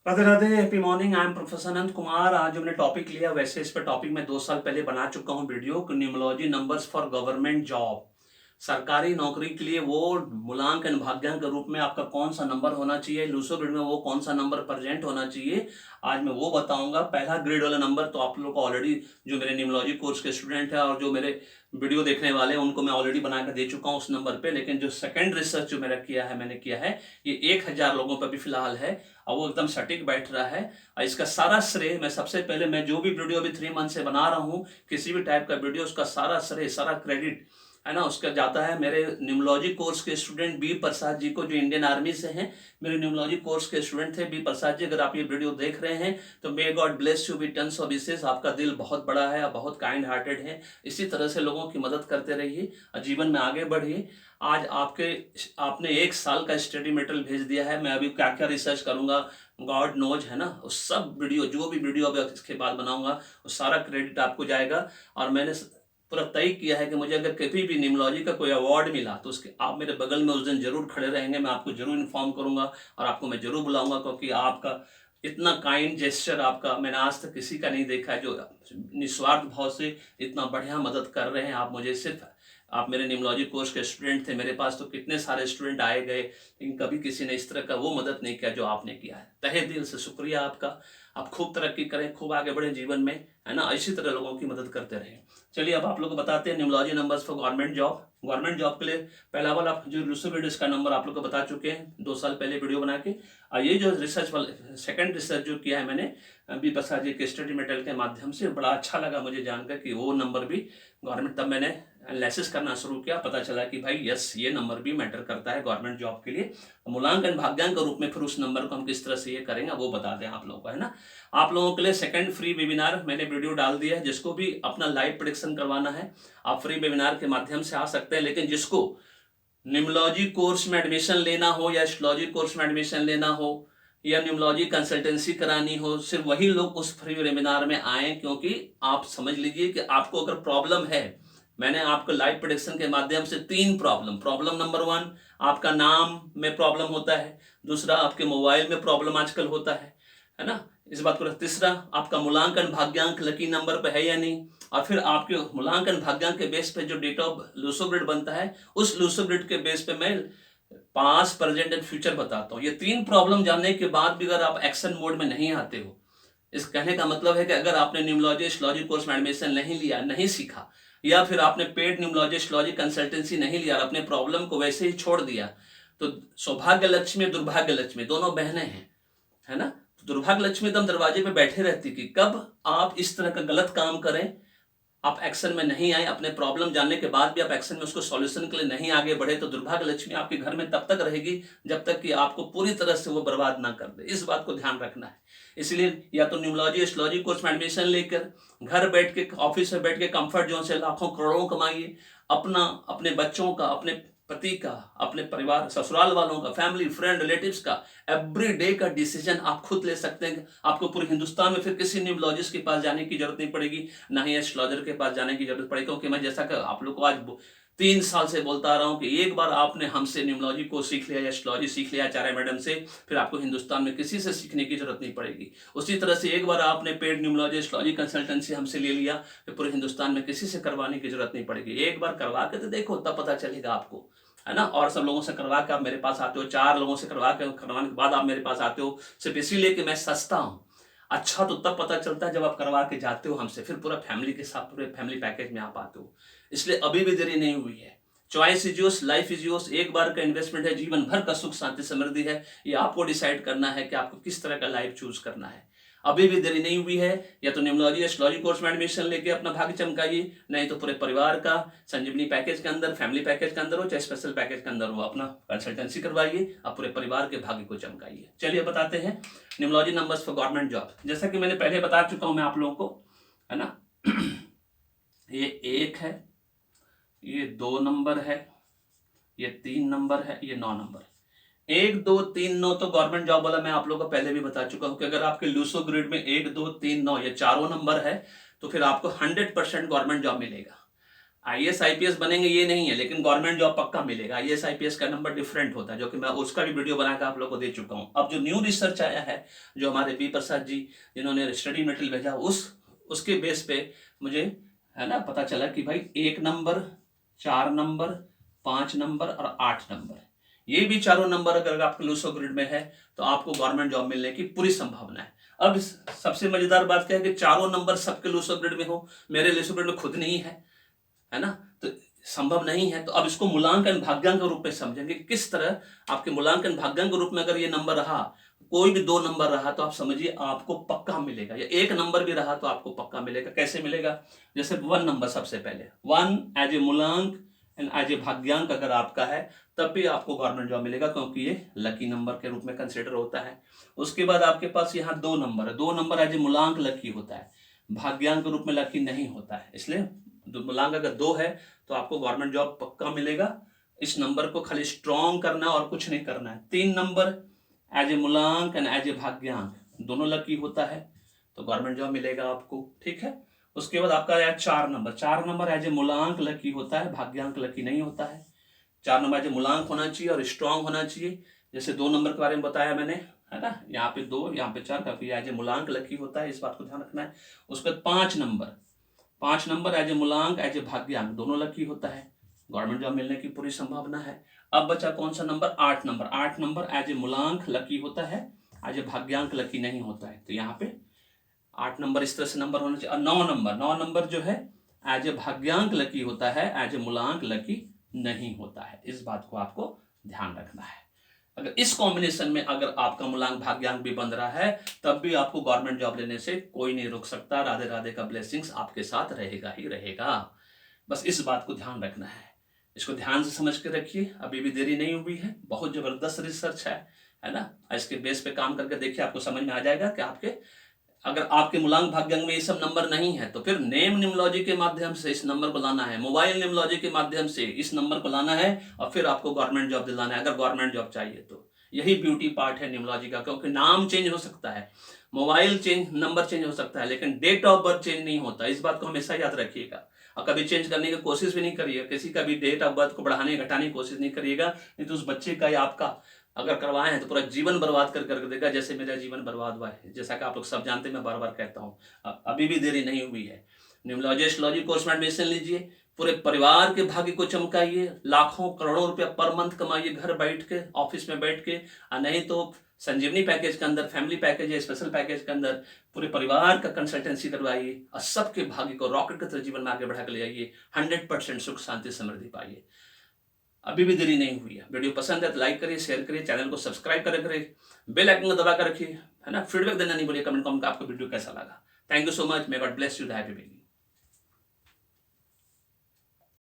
Radhe Radhe, happy morning. I am professor Anant Kumar. आज जो मैंने टॉपिक लिया, वैसे इस पर टॉपिक मैं 2 साल पहले बना चुका हूँ video, numerology numbers for government job. सरकारी नौकरी के लिए वो मूलांकन भाग्यांक के रूप में आपका कौन सा नंबर होना चाहिए, लूसो ग्रिड में वो कौन सा नंबर प्रेजेंट होना चाहिए, आज मैं वो बताऊंगा। पहला ग्रेड वाला नंबर तो आप लोग को ऑलरेडी, जो मेरे न्यूमरोलॉजी कोर्स के स्टूडेंट है और जो मेरे वीडियो देखने वाले हैं, उनको मैं ऑलरेडी बना कर दे चुका हूँ उस नंबर पे। लेकिन जो सेकंड रिसर्च जो मैंने किया है, ये 1000 लोगों पर भी फिलहाल है और वो एकदम सटीक बैठ रहा है। और इसका सारा श्रेय मैं सबसे पहले, मैं जो भी वीडियो अभी 3 मंथ से बना रहा हूँ, किसी भी टाइप का वीडियो, उसका सारा श्रेय, सारा क्रेडिट है ना, उसका जाता है मेरे न्यूमरोलॉजी कोर्स के स्टूडेंट बी प्रसाद जी को, जो इंडियन आर्मी से हैं। मेरे न्यूमरोलॉजी कोर्स के स्टूडेंट थे बी प्रसाद जी। अगर आप ये वीडियो देख रहे हैं तो may God bless you with tons of wishes. आपका दिल बहुत बड़ा है, बहुत काइंड हार्टेड है। इसी तरह से लोगों की मदद करते रहिए और जीवन में आगे बढ़िए। आज आपने 1 साल का स्टडी मटेरियल भेज दिया है। मैं अभी क्या क्या रिसर्च करूंगा, गॉड नोज, है ना। उस सब वीडियो, जो भी वीडियो अभी इसके बाद बनाऊंगा, वो सारा क्रेडिट आपको जाएगा। और मैंने पूरा तय किया है कि मुझे अगर कभी भी न्यूमरोलॉजी का कोई अवार्ड मिला तो उसके आप मेरे बगल में उस दिन जरूर खड़े रहेंगे। मैं आपको जरूर इन्फॉर्म करूंगा और आपको मैं जरूर बुलाऊंगा, क्योंकि आपका इतना काइंड जेस्चर आपका मैंने आज तक किसी का नहीं देखा है, जो निस्वार्थ भाव से इतना बढ़िया मदद कर रहे हैं। आप मुझे सिर्फ, आप मेरे न्यूमरोलॉजी कोर्स के स्टूडेंट थे, मेरे पास तो कितने सारे स्टूडेंट आए गए, लेकिन कभी किसी ने इस तरह का वो मदद नहीं किया जो आपने किया है। तहे दिल से शुक्रिया आपका। आप खूब तरक्की करें, खूब आगे बढ़े जीवन में, है ना। इसी तरह लोगों की मदद करते रहें। चलिए अब आप लोग को बताते हैं numerology numbers for government job. Government job के लिए पहला वाला जो लूसो वीडियो, इसका नंबर आप लोग को बता चुके हैं 2 साल पहले वीडियो बना के। और ये जो रिसर्च वाला सेकंड रिसर्च जो किया है मैंने बी प्रसाद जी के स्टडी मटेरियल के माध्यम से, बड़ा अच्छा लगा मुझे जानकर कि वो नंबर भी गवर्नमेंट, तब मैंने एनालिसिस करना शुरू किया, पता चला कि भाई यस, ये नंबर भी मैटर करता है गवर्नमेंट जॉब के लिए। मूल्यांकन भाग्यांक के रूप में फिर उस नंबर को हम किस तरह से ये करेंगे वो बता दें आप लोगों को, है ना। आप लोगों के लिए सेकंड फ्री वेबिनार मैंने वीडियो डाल दिया है। जिसको भी अपना लाइव प्रेडिक्शन करवाना है, आप फ्री वेबिनार के माध्यम से आ सकते हैं। लेकिन जिसको न्यूमरोलॉजी कोर्स में एडमिशन लेना हो या एस्ट्रोलॉजी कोर्स में एडमिशन लेना हो या न्यूमरोलॉजी कंसल्टेंसी करानी हो, सिर्फ वही लोग उस फ्री वेबिनार में आए। क्योंकि आप समझ लीजिए कि आपको अगर प्रॉब्लम है, मैंने आपको लाइव प्रेडिक्शन के माध्यम से 3 प्रॉब्लम नंबर 1, आपका नाम में प्रॉब्लम होता है। दूसरा, आपके मोबाइल में प्रॉब्लम आजकल होता है ना, इस बात को। तीसरा, आपका मूल्यांकन भाग्यांक लकी नंबर पे है या नहीं। और फिर आपके मूल्यांकन भाग्यांक के बेस पे जो डेट ऑफ लूसो ग्रिड बनता है, उस लूसो ग्रिड के बेस पे मैं पास्ट, प्रेजेंट एंड फ्यूचर बताता हूँ। ये 3 प्रॉब्लम जानने के बाद भी अगर आप एक्शन मोड में नहीं आते हो, इस कहने का मतलब है कि अगर आपने न्यूमरोलॉजी एस्ट्रोलॉजी कोर्स में एडमिशन नहीं लिया, नहीं सीखा, या फिर आपने पेड न्यूमरोलॉजी एस्ट्रोलॉजी कंसल्टेंसी नहीं लिया और अपने प्रॉब्लम को वैसे ही छोड़ दिया, तो सौभाग्य लक्ष्मी, दुर्भाग्य लक्ष्मी दोनों बहनें हैं, है ना। तो दुर्भाग्य लक्ष्मी एकदम दरवाजे पे बैठे रहती कि कब आप इस तरह का गलत काम करें, आप एक्शन में नहीं आए, अपने प्रॉब्लम जानने के बाद भी आप एक्शन में उसको सॉल्यूशन के लिए नहीं आगे बढ़े, तो दुर्भाग्य लक्ष्मी आपके घर में तब तक रहेगी जब तक कि आपको पूरी तरह से वो बर्बाद ना कर दे। इस बात को ध्यान रखना है। इसलिए या तो न्यूमरोलॉजी एस्ट्रोलॉजी कोर्स में एडमिशन लेकर घर बैठ के, ऑफिस में बैठ के कंफर्ट जोन से लाखों करोड़ों कमाइए, अपना, अपने बच्चों का, अपने पति का, अपने परिवार, ससुराल वालों का, फैमिली, फ्रेंड, रिलेटिव्स का एवरी डे का डिसीजन आप खुद ले सकते हैं। आपको पूरे हिंदुस्तान में फिर किसी न्यूमरोलॉजिस्ट के पास जाने की जरूरत नहीं पड़ेगी, ना ही एस्ट्रोलॉजर के पास जाने की जरूरत पड़ेगी। क्योंकि मैं जैसा कि आप लोग को आज 3 साल से बोलता आ रहा हूं कि एक बार आपने हमसे न्यूमरोलॉजी को सीख लिया या एस्ट्रोलॉजी सीख लिया आचार्य मैडम से, फिर आपको हिंदुस्तान में किसी से सीखने की जरूरत नहीं पड़ेगी। उसी तरह से एक बार आपने पेड न्यूमरोलॉजी एस्ट्रोलॉजी कंसल्टेंसी हमसे ले लिया, फिर पूरे हिंदुस्तान में किसी से करवाने की जरूरत नहीं पड़ेगी। एक बार करवा के तो देखो, तब पता चलेगा आपको, है ना। और सब लोगों से करवा के आप मेरे पास आते हो, 4 लोगों से करवाने के बाद आप मेरे पास आते हो, सिर्फ इसीलिए कि मैं सस्ता हूं। अच्छा तो तब पता चलता है जब आप करवा के जाते हो हमसे, फिर पूरा फैमिली के साथ, पूरे फैमिली पैकेज में आप आते हो। इसलिए अभी भी देरी नहीं हुई है। Choice is yours, life is yours. एक बार का इन्वेस्टमेंट है, जीवन भर का सुख शांति समृद्धि है। ये आपको डिसाइड करना है कि आपको किस तरह का लाइफ चूज करना है। अभी भी देरी नहीं हुई है। या तो न्यूमरोलॉजी एस्ट्रोलॉजी कोर्स में एडमिशन लेके अपना भाग्य चमकाइए, नहीं तो पूरे परिवार का संजीवनी पैकेज के अंदर, फैमिली पैकेज के अंदर हो चाहे स्पेशल पैकेज के अंदर हो, अपना कंसल्टेंसी करवाइए, आप पूरे परिवार के भाग्य को चमकाइए। चलिए बताते हैं numerology numbers for government job. जैसा कि मैंने पहले बता चुका हूं मैं आप लोगों को, है ना। ये 1 है, ये 2 नंबर है, ये 3 नंबर है, ये 9 नंबर है। 1 2 3 9 तो गवर्नमेंट जॉब वाला मैं आप लोगों को पहले भी बता चुका हूं कि अगर आपके लूसो ग्रिड में 1 2 3 9 ये चारों नंबर है, तो फिर आपको 100% गवर्नमेंट जॉब मिलेगा। IAS IPS बनेंगे ये नहीं है, लेकिन गवर्नमेंट जॉब पक्का मिलेगा। IAS IPS का नंबर डिफरेंट होता है, जो कि मैं उसका भी वीडियो बनाकर आप लोग को दे चुका हूँ। अब जो न्यू रिसर्च आया है, जो हमारे बी प्रसाद जी जिन्होंने स्टडी मटेरियल भेजा, उसके बेस पे मुझे है ना पता चला कि भाई 1 नंबर, 4 नंबर, 5 नंबर और 8 नंबर, ये भी चारों नंबर अगर आपके लूसो ग्रिड में है तो आपको गवर्नमेंट जॉब मिलने की पूरी संभावना है। अब सबसे मजेदार बात क्या है कि चारों नंबर सबके लूसो ग्रिड में हो, मेरे लूसो ग्रिड में खुद नहीं है ना, तो संभव नहीं है। तो अब इसको मूलांकन भाग्यांक के रूप में समझेंगे। किस तरह आपके मूलांकन भाग्यांक के रूप में अगर ये नंबर रहा, कोई भी 2 नंबर रहा तो आप समझिए आपको पक्का मिलेगा, या 1 नंबर भी रहा तो आपको पक्का मिलेगा। कैसे मिलेगा? जैसे 1 नंबर, सबसे पहले 1 एज ए मूलांक एंड एज ए भाग्यांक अगर आपका है तब भी आपको गवर्नमेंट जॉब मिलेगा, क्योंकि ये लकी नंबर के रूप में कंसिडर होता है। उसके बाद आपके पास यहाँ 2 नंबर है, 2 नंबर एज ए मूलांक लकी होता है, भाग्यांक के रूप में लकी नहीं होता है। इसलिए मूलांक अगर 2 है तो आपको गवर्नमेंट जॉब पक्का मिलेगा। इस नंबर को खाली स्ट्रॉन्ग करना और कुछ नहीं करना है। 3 नंबर एज ए मूलांक एंड एज ए भाग्यांक दोनों लकी होता है तो गवर्नमेंट जॉब मिलेगा आपको, ठीक है। उसके बाद आपका आया 4 नंबर, 4 नंबर एज ए मूलांक लकी होता है, भाग्यांक लकी नहीं होता है। 4 नंबर एज ए मूलांक होना चाहिए और स्ट्रॉन्ग होना चाहिए, जैसे 2 नंबर के बारे में बताया मैंने, है ना, यहाँ पे 2 यहाँ पे 4, काफी एज ए मूलांक लकी होता है, इस बात को ध्यान रखना है। उसके बाद 5 नंबर एज ए मूलांक एज ए भाग्यांक दोनों लकी होता है, गवर्नमेंट जॉब मिलने की पूरी संभावना है। अब बचा कौन सा number? 8 number, 8 number as a मूलांक लकी होता है, एज ए भाग्यांक लकी नहीं होता है। तो यहाँ पे 8 नंबर इस तरह से नंबर होना चाहिए। और 9 नंबर जो है एज ए भाग्यांक लकी होता है, एज ए मूलांक लकी नहीं होता है। इस बात को आपको ध्यान रखना है। अगर इस कॉम्बिनेशन में अगर आपका मूलांक भाग्यांक भी बन रहा है तब भी आपको गवर्नमेंट जॉब लेने से कोई नहीं रोक सकता। राधे राधे का ब्लेसिंग्स आपके साथ रहेगा ही रहेगा। बस इस बात को ध्यान रखना है, इसको ध्यान से समझ के रखिए। अभी भी देरी नहीं हुई है, बहुत जबरदस्त रिसर्च है ना। इसके बेस पे काम करके देखिए, आपको समझ में आ जाएगा कि अगर आपके मूलांक भाग्यांक में ये सब नंबर नहीं है तो फिर नेम न्यूमरोलॉजी के माध्यम से इस नंबर को लाना है, मोबाइल न्यूमरोलॉजी के माध्यम से इस नंबर को लाना है और फिर आपको गवर्नमेंट जॉब दिलाना है, अगर गवर्नमेंट जॉब चाहिए तो। यही ब्यूटी पार्ट है न्यूमरोलॉजी का, क्योंकि नाम चेंज हो सकता है, मोबाइल चेंज, नंबर चेंज हो सकता है, लेकिन डेट ऑफ बर्थ चेंज नहीं होता। इस बात को हमेशा याद रखिएगा और कभी चेंज करने की कोशिश भी नहीं करिएगा। किसी का भी डेट ऑफ बर्थ को बढ़ाने घटाने की कोशिश नहीं करिएगा, नहीं तो उस बच्चे का या आपका अगर करवाए हैं तो पूरा जीवन बर्बाद कर देगा, जैसे मेरा जीवन बर्बाद हुआ है। जैसा कि आप लोग सब जानते हैं, मैं बार बार कहता हूँ, अभी भी देरी नहीं हुई है। न्यूमरोलॉजी एस्ट्रोलॉजी कोर्स में एडमिशन लीजिए, पूरे परिवार के भाग्य को चमकाइए, लाखों करोड़ों रुपया पर मंथ कमाइए घर बैठ के, ऑफिस में बैठ के। नहीं तो संजीवनी पैकेज के अंदर, फैमिली पैकेज है, स्पेशल पैकेज के अंदर पूरे परिवार का कंसल्टेंसी करवाइए और सबके भाग्य को रॉकेट की तरह जीवन में आगे बढ़ा के ले जाइए। 100% सुख शांति समृद्धि पाइए। अभी भी देरी नहीं हुई है। वीडियो पसंद है तो लाइक करिए, शेयर करिए, चैनल को सब्सक्राइब करिए, बेल आइकन को दबा कर रखिए, है ना। फीडबैक देना नहीं भूलिए कमेंट में आपको वीडियो कैसा लगा। Thank you so much. May God bless you. Happy beginning.